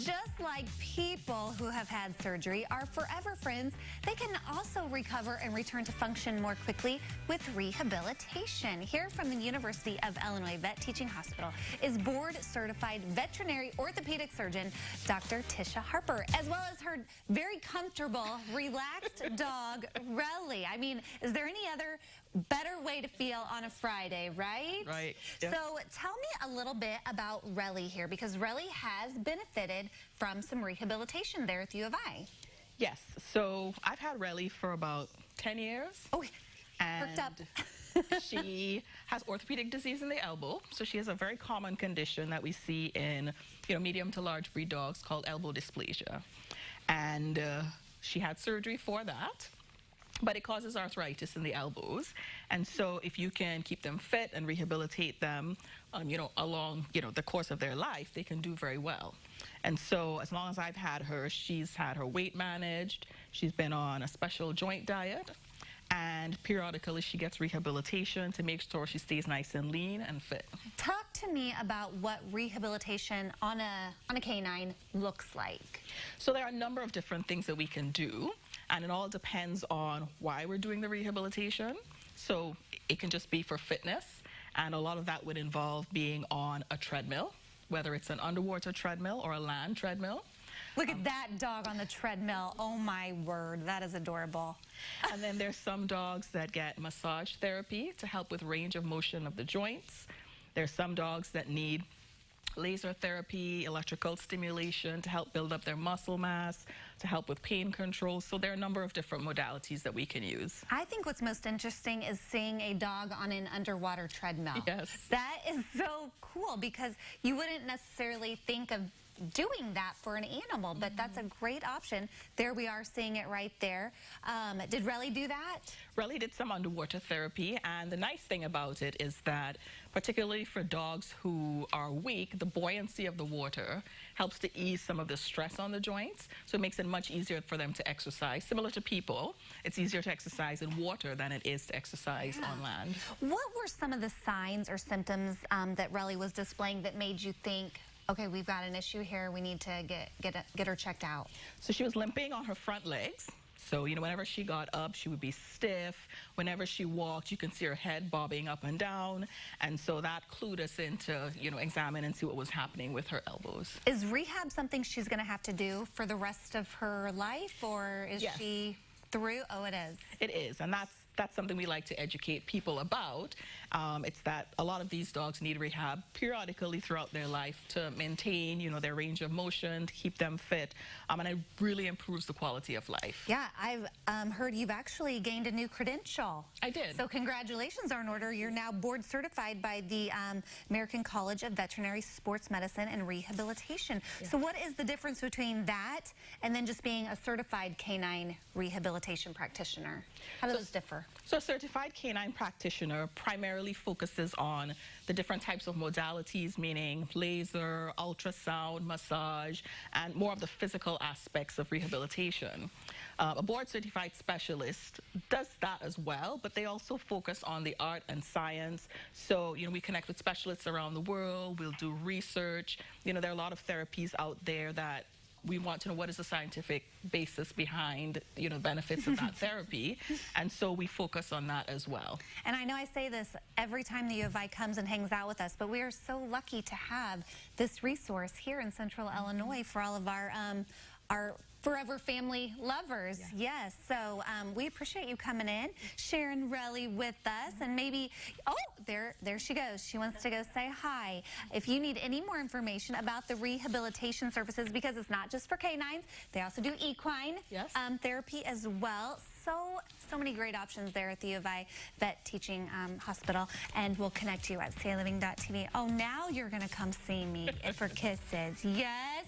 just like people who have had surgery, our Furever friends, they can also recover and return to function more quickly with rehabilitation. Here from the University of Illinois Vet Teaching Hospital is board-certified veterinary orthopedic surgeon, Dr. Tisha Harper, as well as her very comfortable, relaxed dog, Relly. I mean, is there any other better way to feel on a Friday, right? Right. Yeah. So tell me a little bit about Relly here, because Relly has benefited from some rehabilitation there at the U of I. Yes. So I've had Relly for about 10 years. Oh, perked up. She has orthopedic disease in the elbow. So she has a very common condition that we see in, medium to large breed dogs called elbow dysplasia. And she had surgery for that. But it causes arthritis in the elbows. And so if you can keep them fit and rehabilitate them, along, the course of their life, they can do very well. And so as long as I've had her, she's had her weight managed. She's been on a special joint diet. And periodically she gets rehabilitation to make sure she stays nice and lean and fit. Talk to me about what rehabilitation on a canine looks like. So there are a number of different things that we can do. And it all depends on why we're doing the rehabilitation. So it can just be for fitness. And a lot of that would involve being on a treadmill, whether it's an underwater treadmill or a land treadmill. Look at that dog on the treadmill. Oh, my word. That is adorable. And then there's some dogs that get massage therapy to help with range of motion of the joints. There's some dogs that need laser therapy, electrical stimulation to help build up their muscle mass, to help with pain control. So there are a number of different modalities that we can use. I think what's most interesting is seeing a dog on an underwater treadmill. Yes. That is so cool, because you wouldn't necessarily think of doing that for an animal, but that's a great option. There we are seeing it right there. Did Relly do that? Relly did some underwater therapy, and the nice thing about it is that particularly for dogs who are weak, the buoyancy of the water helps to ease some of the stress on the joints, so it makes it much easier for them to exercise. Similar to people, it's easier to exercise in water than it is to exercise on land. What were some of the signs or symptoms that Relly was displaying that made you think, okay, we've got an issue here, we need to get her checked out? So she was limping on her front legs. So, whenever she got up, she would be stiff. Whenever she walked, you can see her head bobbing up and down. And so that clued us into, examine and see what was happening with her elbows. Is rehab something she's going to have to do for the rest of her life, or is she through? Oh, it is. It is, and that's something we like to educate people about. It's that a lot of these dogs need rehab periodically throughout their life to maintain, their range of motion, to keep them fit, and it really improves the quality of life. Yeah, I've heard you've actually gained a new credential. I did. So congratulations are in order. You're now board certified by the American College of Veterinary Sports Medicine and Rehabilitation. Yeah. So what is the difference between that and then just being a certified canine rehabilitation practitioner? How do those differ? So a certified canine practitioner primarily focuses on the different types of modalities, meaning laser, ultrasound, massage, and more of the physical aspects of rehabilitation. A board-certified specialist does that as well, but they also focus on the art and science. So, we connect with specialists around the world. We'll do research. There are a lot of therapies out there that we want to know what is the scientific basis behind, the benefits of that therapy. And so we focus on that as well. And I know I say this every time the U of I comes and hangs out with us, but we are so lucky to have this resource here in Central Illinois for all of our Furever family lovers. Yes. So we appreciate you coming in, sharing Relly with us, and maybe, oh, there she goes. She wants to go say hi. If you need any more information about the rehabilitation services, because it's not just for canines, they also do equine therapy as well. So many great options there at the U of I Vet Teaching Hospital, and we'll connect you at CALiving.tv. Oh, now you're going to come see me for kisses. Yes.